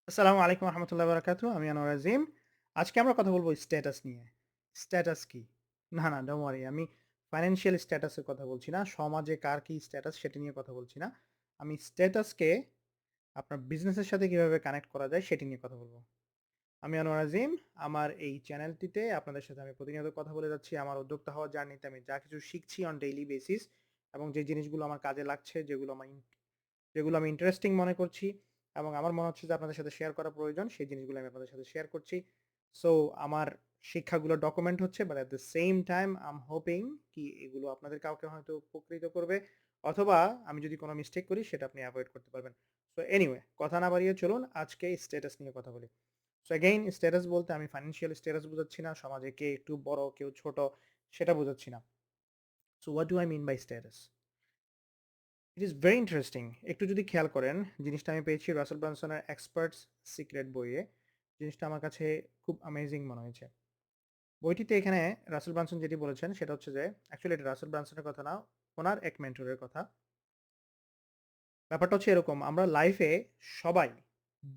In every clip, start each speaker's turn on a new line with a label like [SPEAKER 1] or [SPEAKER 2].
[SPEAKER 1] আসসালামু আলাইকুম রহমতুল্লাহ বারাকাতু। আমি আনোয়ার আজিম। আজকে আমরা কথা বলব স্ট্যাটাস নিয়ে। স্ট্যাটাস কি? না, ডোন্ট ওয়ারি। আমি ফাইন্যান্সিয়াল স্ট্যাটাসের কথা বলছি না। সমাজে কার কি স্ট্যাটাস সেটা নিয়ে কথা বলছি না। আমি স্ট্যাটাসকে আপনার বিজনেসের সাথে কিভাবে কানেক্ট করা যায় সেটি নিয়ে কথা বলব। আমি আনোয়ার আজিম। আমার এই চ্যানেলটিতে আপনাদের সাথে আমি প্রতিনিয়ত কথা বলে যাচ্ছি। আমার উদ্যোক্তা হওয়ার জার্নিতে আমি যা কিছু শিখছি অন ডেইলি বেসিস এবং যে জিনিসগুলো আমার কাজে লাগছে, যেগুলো আমি ইন্টারেস্টিং মনে করছি এবং আমার মনে হচ্ছে যে আপনাদের সাথে শেয়ার করা প্রয়োজন, সেই জিনিসগুলো আমি আপনাদের সাথে শেয়ার করছি। সো আমার শিক্ষাগুলো ডকুমেন্ট হচ্ছে, but at the same time I am hoping কি এগুলো আপনাদের কাউকে হয়তো উপকৃত করবে, অথবা আমি যদি কোনো মিস্টেক করি সেটা আপনি এভয়েড করতে পারবেন। সো এনিওয়ে, কথা না বাড়িয়ে চলুন আজকে স্ট্যাটাস নিয়ে কথা বলি। সো এগেইন, স্ট্যাটাস বলতে আমি ফাইন্যান্সিয়াল স্ট্যাটাস বোঝাচ্ছি না, সমাজে কে একটু বড় কেউ ছোট সেটা বোঝাচ্ছি না। So what do I mean by status? It is very interesting. একটু যদি খেয়াল করেন, জিনিসটা আমি পেয়েছি রাসেল ব্রানসনের এক্সপার্টস সিক্রেট বইয়ে। জিনিসটা আমার কাছে খুব অ্যামেজিং মনে হয়েছে। বইটিতে এখানে রাসেল ব্রানসন যেটি বলেছেন সেটা হচ্ছে যে, অ্যাকচুয়ালি এটা রাসেল ব্রানসনের কথা না, ওনার এক মেন্টরের কথা। ব্যাপারটা হচ্ছে এরকম, আমরা লাইফে সবাই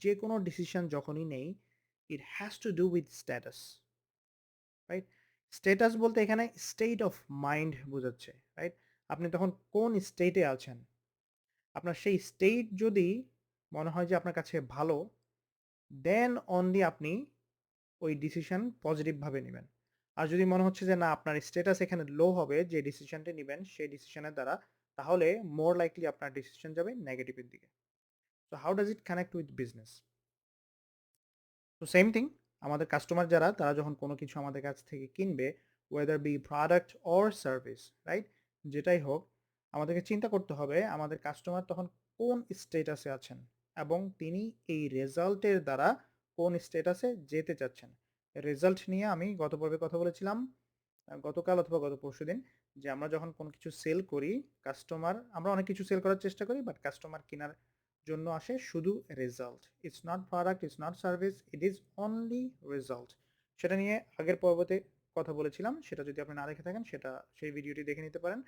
[SPEAKER 1] যে কোনো ডিসিশন যখনই নেই, it has to do with status, right? Status বলতে এখানে স্টেট অফ মাইন্ড বোঝাচ্ছে, রাইট? আপনি তখন কোন স্টেটে আছেন, আপনার সেই স্টেট যদি মনে হয় যে আপনার কাছে ভালো, দেন অনলি আপনি ওই ডিসিশন পজিটিভ ভাবে নিবেন। আর যদি মনে হচ্ছে যে না, আপনার স্ট্যাটাস এখানে লো হবে, যে ডিসিশনটি নিবেন সেই ডিসিশনের দ্বারা, তাহলে মোর লাইকলি আপনার ডিসিশন যাবে নেগেটিভের দিকে। So how does it connect with business? তো সেম থিং, আমাদের কাস্টমার যারা, তারা যখন কোনো কিছু আমাদের কাছ থেকে কিনবে, whether be product or service, right? যেটাই হোক, আমাদেরকে চিন্তা করতে হবে আমাদের কাস্টমার তখন কোন স্টেটাসে আছেন এবং তিনি এই রেজাল্টের দ্বারা কোন স্টেটাসে যেতে চাচ্ছেন। রেজাল্ট নিয়ে আমি গত পর্বে কথা বলেছিলাম, গতকাল অথবা গত পরশুদিন, যে আমরা যখন কোনো কিছু সেল করি, আমরা অনেক কিছু সেল করার চেষ্টা করি, বাট কাস্টমার কেনার জন্য আসে শুধু result. It's not product, it's not service, it is only result. সেটা নিয়ে আগের পর্বতে কথা বলেছিলাম, সেটা যদি আপনি না দেখে থাকেন সেটা, সেই ভিডিওটি দেখে নিতে পারেন।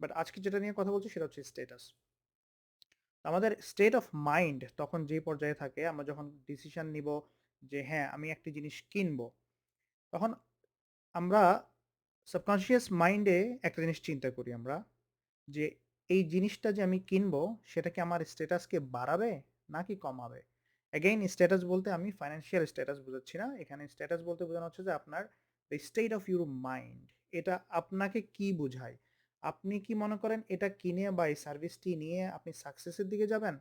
[SPEAKER 1] বাট আজকে যেটা নিয়ে কথা বলছি সেটা হচ্ছে স্ট্যাটাস। আমাদের স্টেট অফ মাইন্ড তখন যে পর্যায়ে থাকে, আমরা যখন ডিসিশন নিব যে হ্যাঁ আমি একটি জিনিস কিনবো, তখন আমরা সাবকনশিয়াস মাইন্ডে একটা জিনিস চিন্তা করি আমরা, যে এই জিনিসটা যে আমি কিনবো সেটা কি আমার স্ট্যাটাসকে বাড়াবে নাকি কমাবে? অ্যাগেইন, স্ট্যাটাস বলতে আমি ফাইন্যান্সিয়াল স্ট্যাটাস বোঝাচ্ছি না। এখানে স্ট্যাটাস বলতে বোঝানো হচ্ছে যে আপনার the state of your mind. এটা আপনাকে কি বোঝায়? আপনি কি মনে করেন এটা কিনে বা এই সার্ভিসটি নিয়ে আপনি সাকসেসের দিকে যাবেন?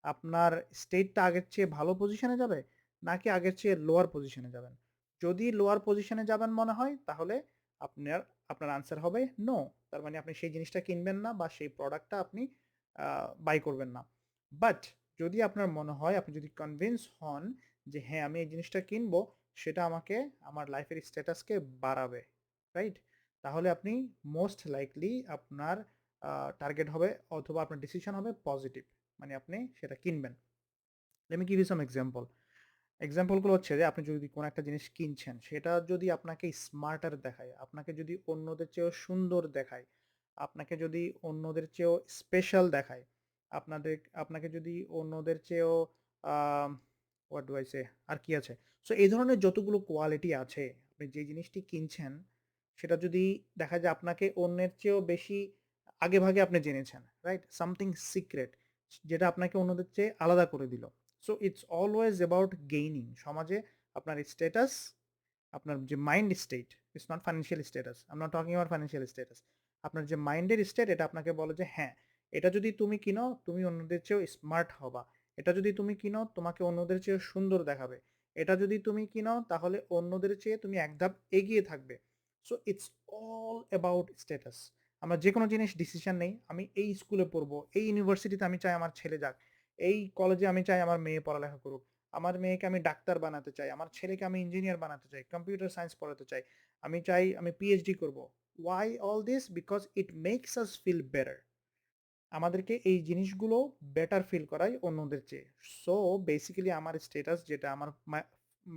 [SPEAKER 1] আপনার স্টেটটা আগের চেয়ে ভালো পজিশনে যাবে? নাকি আগের চেয়ে লোয়ার পজিশনে যাবেন? যদি লোয়ার পজিশনে যাবেন মনে হয়, তাহলে আপনার আপনার আনসার হবে নো। তার মানে আপনি সেই জিনিসটা কিনবেন না বা সেই প্রোডাক্টটা আপনি বাই করবেন না। বাট যদি আপনার মনে হয়, আপনি যদি কনভিন্স হন যে হ্যাঁ আমি এই জিনিসটা কিনবো, সেটা আমাকে আমার লাইফের স্ট্যাটাসকে বাড়াবে, রাইট? তাহলে আপনি মোস্ট লাইকলি আপনার টার্গেট হবে অথবা আপনার ডিসিশন হবে পজিটিভ, মানে আপনি সেটা কিনবেন। Let me give you some example. এক্সাম্পলগুলো হচ্ছে যে, আপনি যদি কোনো একটা জিনিস কিনছেন, সেটা যদি আপনাকে স্মার্টার দেখায়, আপনাকে যদি অন্যদের চেয়েও সুন্দর দেখায়, আপনাকে যদি অন্যদের চেয়েও স্পেশাল দেখায়, আপনাদের আপনাকে যদি অন্যদের চেয়েও হোয়াট ডু আই সে, আর কি আছে? সো এই ধরনের যতগুলো কোয়ালিটি আছে, আপনি যে জিনিসটি কিনছেন, সেটা যদি দেখা যায় আপনাকে অন্যের চেয়েও বেশি আগেভাগে আপনি জেনেছেন, রাইট? সামথিং সিক্রেট, যেটা আপনাকে অন্যদের চেয়ে আলাদা করে দিল। So it's always about gaining. সমাজে আপনার স্ট্যাটাস, আপনার যে mind state, it's not financial status, I am not talking about financial status. আপনার যে মাইন্ডের স্টেট, এটা আপনাকে বলে যে হ্যাঁ, এটা যদি তুমি কিনো তুমি অন্যদের চেয়েও স্মার্ট হবা। এটা যদি তুমি কিনো তোমাকে অন্যদের চেয়েও সুন্দর দেখাবে। এটা যদি তুমি কিনো তাহলে অন্যদের চেয়ে তুমি এক ধাপ এগিয়ে থাকবে। So it's all about status. আমরা যে কোনো জিনিস ডিসিশন নেই, আমি এই স্কুলে পড়বো, এই ইউনিভার্সিটিতে আমি চাই আমার ছেলে যাক, এই কলেজে আমি চাই আমার মেয়ে পড়ালেখা করুক, আমার মেয়েকে আমি ডাক্তার বানাতে চাই, আমার ছেলেকে আমি ইঞ্জিনিয়ার বানাতে চাই, কম্পিউটার সায়েন্স পড়াতে চাই, আমি চাই আমি পিএইচডি করব। Why all this? Because it makes us feel better. আমাদেরকে এই জিনিসগুলো বেটার ফিল করায় অন্যদের চেয়ে। সো বেসিক্যালি আমার স্ট্যাটাস যেটা,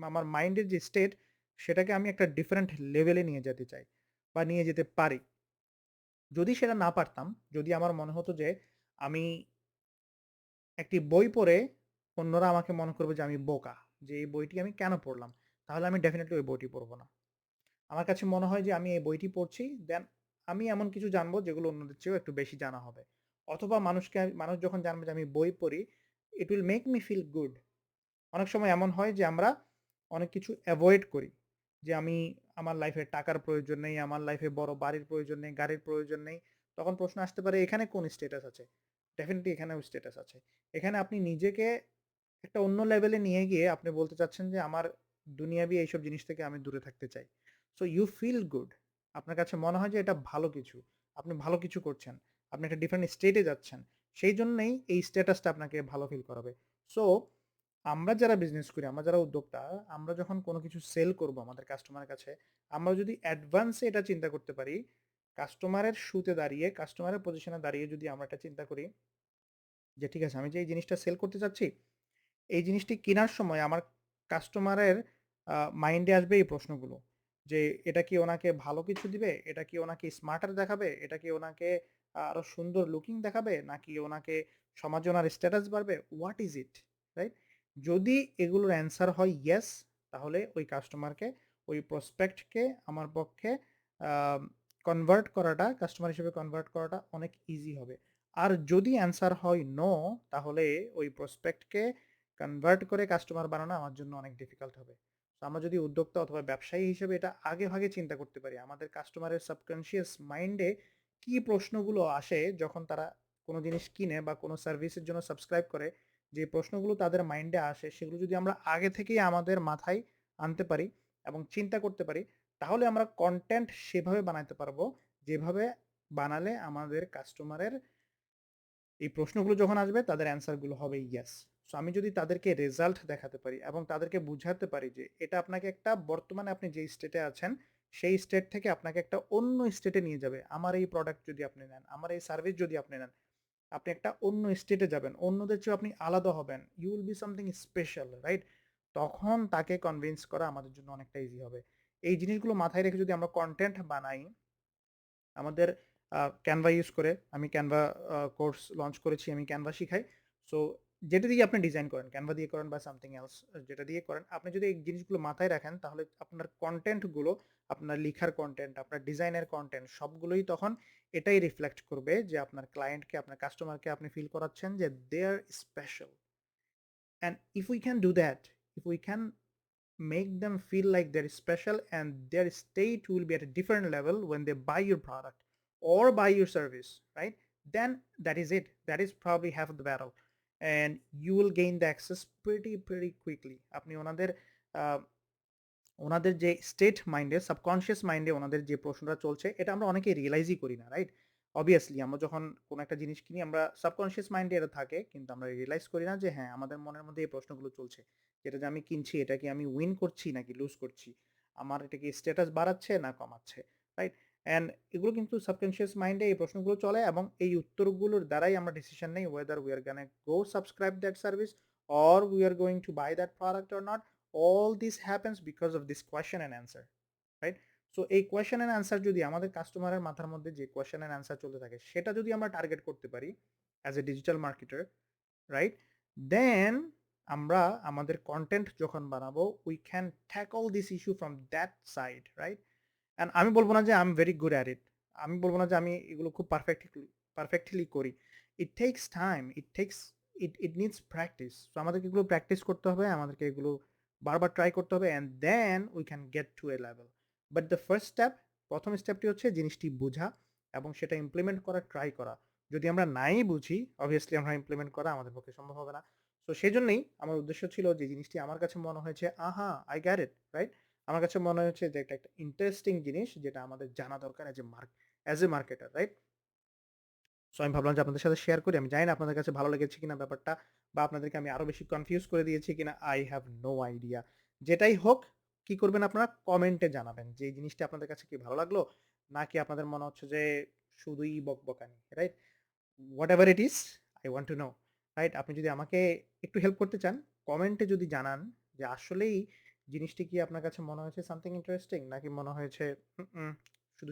[SPEAKER 1] আমার মাইন্ডের যে স্টেট, সেটাকে আমি একটা ডিফারেন্ট লেভেলে নিয়ে যেতে চাই বা নিয়ে যেতে পারি। যদি সেটা না পারতাম, যদি আমার মনে হতো যে আমি একটি বই পড়ে অন্যরা আমাকে মনে করবে যে আমি বোকা, যে এই বইটি আমি কেন পড়লাম? তাহলে আমি ডেফিনিটলি ওই বইটি পড়ব না। আমার কাছে মনে হয় যে আমি এই বইটি পড়ছি, দেন আমি এমন কিছু জানবো যেগুলো অন্যদের চেয়েও একটু বেশি জানা হবে। অথবা মানুষ যখন জানবে যে আমি বই পড়ি, it will make me feel good. অনেক সময় এমন হয় যে আমরা অনেক কিছু এভয়েড করি। যে আমার লাইফে টাকার প্রয়োজন নেই, আমার লাইফে বড় বাড়ির প্রয়োজন নেই, গাড়ির প্রয়োজন নেই। তখন প্রশ্ন আসতে পারে এখানে কোন স্ট্যাটাস আছে? ডেফিনিটলি এখানেও স্ট্যাটাস আছে। এখানে আপনি নিজেকে একটা অন্য লেভেলে নিয়ে গিয়ে আপনি বলতে চাচ্ছেন যে আমার দুনিয়াবি এইসব জিনিস থেকে আমি দূরে থাকতে চাই। So you feel good. আপনার কাছে মনে হয় যে এটা ভালো কিছু। আপনি ভালো কিছু করছেন। আপনি একটা ডিফারেন্ট স্টেটে যাচ্ছেন। সেই জন্যই এই স্ট্যাটাসটা আপনাকে ভালো ফিল করাবে। সো আমরা যারা বিজনেস করি, আমরা যারা উদ্যোক্তা, আমরা যখন কোনো কিছু সেল করব আমাদের কাস্টমারের কাছে, আমরা যদি অ্যাডভান্সে এটা চিন্তা করতে পারি, কাস্টমারের শুতে দাঁড়িয়ে, কাস্টমারের পজিশনে দাঁড়িয়ে যদি আমরা এটা চিন্তা করি যে ঠিক আছে আমি যে এই জিনিসটা সেল করতে চাচ্ছি, এই জিনিসটি কেনার সময় আমার কাস্টমারের মাইন্ডে আসবে এই প্রশ্নগুলো। যে এটা কি ওনাকে ভালো কিছু দিবে? এটা কি ওনাকে স্মার্টার দেখাবে? এটা কি ওনাকে আরো সুন্দর লুকিং দেখাবে? নাকি ওনাকে সমাজে ওনার স্ট্যাটাস বাড়বে? What is it? রাইট? যদি এগুলোর অ্যান্সার হয় ইয়েস, তাহলে ওই কাস্টমারকে, ওই প্রসপেক্টকে আমার পক্ষে কাস্টমার হিসেবে কনভার্ট করাটা অনেক ইজি হবে। আর যদি অ্যান্সার হয় নো, তাহলে ওই প্রসপেক্টকে কনভার্ট করে কাস্টমার বানানো আমার জন্য অনেক ডিফিকাল্ট হবে। তো আমরা যদি উদ্যোক্তা অথবা ব্যবসায়ী হিসেবে এটা আগে ভাগে চিন্তা করতে পারি, আমাদের কাস্টমারের সাবকনশিয়াস মাইন্ডে কি প্রশ্নগুলো আসে যখন তারা কোনো জিনিস কিনে বা কোনো সার্ভিসের জন্য সাবস্ক্রাইব করে, যে প্রশ্নগুলো তাদের মাইন্ডে আসে সেগুলো যদি আমরা আগে থেকেই আমাদের মাথায় আনতে পারি এবং চিন্তা করতে পারি, তাহলে আমরা কন্টেন্ট সেভাবে বানাতে পারবো যেভাবে বানালে আমাদের কাস্টমারের এই প্রশ্নগুলো যখন আসবে তাদের অ্যান্সারগুলো হবে ইয়েস। সো আমি যদি তাদেরকে রেজাল্ট দেখাতে পারি এবং তাদেরকে বুঝাতে পারি যে এটা আপনাকে একটা বর্তমানে আপনি যেই স্টেটে আছেন সেই স্টেট থেকে আপনাকে একটা অন্য স্টেটে নিয়ে যাবে। আমার এই প্রোডাক্ট যদি আপনি নেন, আমার এই সার্ভিস যদি আপনি নেন, আপনি একটা অন্য স্টেটে যাবেন, অন্যদের চেয়ে আপনি আলাদা হবেন, you will be something special, right? তখন তাকে কনভিন্স করা আমাদের জন্য অনেকটা ইজি হবে। এই জিনিসগুলো মাথায় রেখে যদি আমরা কন্টেন্ট বানাই, আমাদের ক্যানভা ইউজ করে, আমি ক্যানভা কোর্স লঞ্চ করেছি, আমি ক্যানভা শিখাই। সো যেটা দিয়ে আপনি ডিজাইন করেন, ক্যানভা দিয়ে করেন বা সামথিং এলস, যেটা দিয়ে করেন, আপনি যদি এই জিনিসগুলো মাথায় রাখেন তাহলে আপনার কন্টেন্টগুলো, আপনার লিখার কন্টেন্ট, আপনার ডিজাইনের কন্টেন্ট সবগুলোই তখন এটাই রিফ্লেক্ট করবে যে আপনার ক্লায়েন্টকে, আপনার কাস্টমারকে আপনি ফিল করাচ্ছেন যে they are special. And if we can do that, if we can make them feel like they're special and their state will be at a different level when they buy your product or buy your service, right? Then that is it, that is probably half of the battle, and you will gain the access pretty quickly. আপনি ওনাদের যে state মাইন্ডে, subconscious মাইন্ডে ওনাদের যে প্রশ্নটা চলছে এটা আমরা অনেকেই রিয়েলাইজই করি না, রাইট? অবভিয়াসলি আমরা যখন কোনো একটা জিনিস কিনি আমরা সাবকনশিয়াস মাইন্ডে এটা থাকে, কিন্তু আমরা রিয়েলাইজ করি না যে হ্যাঁ আমাদের মনের মধ্যে এই প্রশ্নগুলো চলছে। যেটা যে আমি কিনছি এটা কি আমি উইন করছি নাকি লুজ করছি? আমার এটা কি স্ট্যাটাস বাড়াচ্ছে না কমাচ্ছে? রাইট? অ্যান্ড এগুলো কিন্তু সাবকনশিয়াস মাইন্ডে এই প্রশ্নগুলো চলে এবং এই উত্তরগুলোর দ্বারাই আমরা ডিসিশন নেই whether we are gonna go subscribe that service or we are going to buy that product or not. All this happens because of this question and answer, right? So এই কোয়েশ্চেন এন্ড আনসার যদি আমাদের কাস্টমারের মাথার মধ্যে যে question and answer চলতে থাকে সেটা যদি আমরা টার্গেট করতে পারি as a digital marketer, right, then আমরা আমাদের কন্টেন্ট যখন বানাবো we can tackle this issue from that side, right? And আমি বলবো না যে I am very good at it, আমি বলবো না যে আমি এগুলো খুব পারফেক্টলি করি। It takes time, it needs practice. So আমাদেরকে এগুলো প্র্যাকটিস করতে হবে, আমাদেরকে এগুলো বারবার ট্রাই করতে হবে, and then we can get to a level. But the first step, প্রথম স্টেপটি হচ্ছে জিনিসটি বোঝা এবং সেটা ইমপ্লিমেন্ট করা, ট্রাই করা। যদি আমরা নাই বুঝি, অবভিয়াসলি আমরা ইমপ্লিমেন্ট করা আমাদের পক্ষে সম্ভব হবে না। তো সেই জন্যই আমার উদ্দেশ্য ছিল যে জিনিসটি আমার কাছে মনে হয়েছে আহা আই গ্যাট ইট, রাইট? আমার কাছে মনে হচ্ছে যে এটা একটা ইন্টারেস্টিং জিনিস যেটা আমাদের জানা দরকার as a marketer, right? So আমি ভাবলাম যে আপনাদের সাথে শেয়ার করি। আমি জানি না আপনাদের কাছে ভালো লেগেছে কিনা ব্যাপারটা, বা আপনাদেরকে আমি আরো বেশি কনফিউজ করে দিয়েছি কিনা, আই হ্যাভ নো আইডিয়া। যেটাই হোক, কি করবেন আপনারা কমেন্টে জানাবেন যে এই জিনিসটা আপনাদের কাছে কি ভালো লাগলো, নাকি আপনাদের মনে হচ্ছে যে শুধুই বকবকানি, right? Whatever it is, I want to know, right? আপনি যদি আমাকে একটু হেল্প করতে চান, কমেন্টে যদি জানান যে আসলেই জিনিসটি কি আপনার কাছে মনে হয়েছে সামথিং ইন্টারেস্টিং, নাকি মনে হয়েছে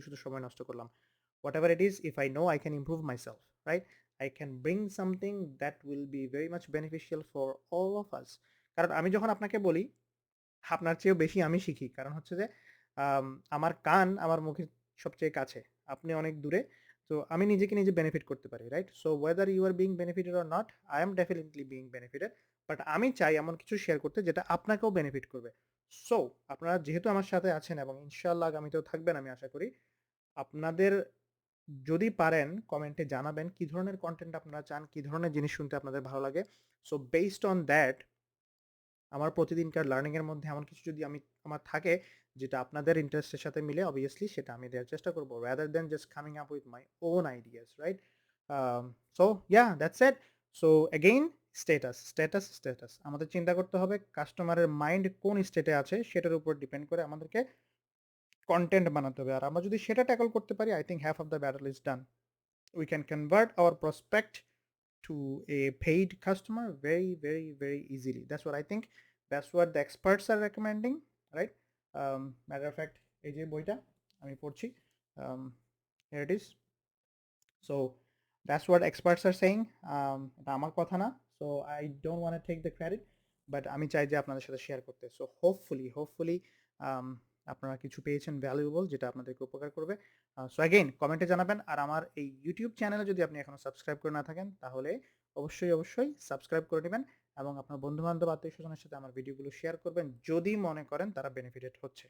[SPEAKER 1] শুধু সময় নষ্ট করলাম। Whatever it is, if I know I can improve myself, right? I can bring something that will be very much beneficial for all of us. কারণ আমি যখন আপনাকে বলি, আপনার চেয়েও বেশি আমি শিখি। কারণ হচ্ছে যে আম আমার কান আমার মুখের সবচেয়ে কাছে। আপনি অনেক দূরে। তো আমি নিজেকে নিজে বেনিফিট করতে পারি, right? So whether you are being benefited or not, I am definitely being benefited. But আমি চাই এমন কিছু শেয়ার করতে যেটা আপনাকেও বেনিফিট করবে। সো আপনারা যেহেতু আমার সাথে আছেন এবং ইনশাআল্লাহ আগামীতেও থাকবেন আমি আশা করি। আপনাদের যদি পারেন কমেন্টে জানাবেন কি ধরনের কনটেন্ট আপনারা চান, কি ধরনের জিনিস শুনতে আপনাদের ভালো লাগে। সো বেসড অন দ্যাট আমার প্রতিদিনকার লার্নিং এর মধ্যে এমন কিছু যদি আমার থাকে যেটা আপনাদের ইন্টারেস্টের সাথে মিলে obviously সেটা আমি দেওয়ার চেষ্টা করব rather than just coming up with my own ideas, right? So yeah, that's it. So again, status আমাদের চিন্তা করতে হবে কাস্টমারের মাইন্ড কোন স্টেটে আছে সেটার উপর ডিপেন্ড করে আমাদেরকে কন্টেন্ট বানাতে হবে। আর আমরা যদি সেটা ট্যাকল করতে পারি, I think half of the battle is done. We can convert our prospect to a paid customer very easily. That's what I think. That's what the experts are recommending, right? Matter of fact, এই যে বইটা আমি পড়ছি, um, here it is. So that's what experts are saying. এটা আমার কথা না, so I don't want to take the credit, but আমি চাই যে আপনাদের সাথে শেয়ার করতে। So hopefully um, আপনারা কিছু পেয়েছেন ভ্যালুয়েবল যেটা আপনাদেরকে উপকার করবে। সো অ্যাগেইন কমেন্টে জানাবেন। আর আমার এই ইউটিউব চ্যানেলে যদি আপনি এখনো সাবস্ক্রাইব করে না থাকেন তাহলে অবশ্যই সাবস্ক্রাইব করে নেবেন এবং আপনার বন্ধু-বান্ধব আত্মীয়-স্বজনের সাথে আমার ভিডিওগুলো শেয়ার করবেন যদি মনে করেন তারা বেনিফিটেড হচ্ছে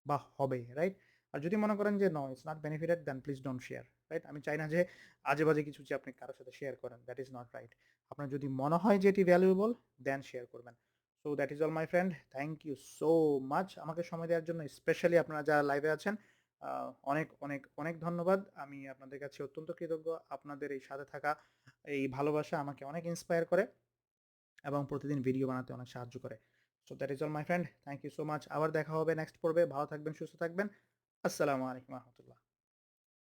[SPEAKER 1] বা হবে, রাইট? আর যদি মনে করেন যে no it's not benefited then please don't share, right? আমি চাই না যে আজে-বাজে কিছু যে আপনি কারো সাথে শেয়ার করেন, দ্যাট ইজ নট রাইট। আপনার যদি মনে হয় যে এটি ভ্যালুয়েবল দেন শেয়ার করবেন। So that is all my friend, thank you so much আমাকে সময় দেওয়ার জন্য, স্পেশালি আপনারা যারা লাইভে আছেন অনেক ধন্যবাদ। আমি আপনাদের কাছে অত্যন্ত কৃতজ্ঞ। আপনাদের এই সাথে থাকা এই ভালোবাসা আমাকে অনেক ইন্সপায়ার করে এবং প্রতিদিন ভিডিও বানাতে অনেক সাহায্য করে। So that is all my friend, thank you so much. আবার দেখা হবে নেক্সট পর্বে। ভালো থাকবেন, সুস্থ থাকবেন। আসসালামু আলাইকুম রহমতুল্লাহ।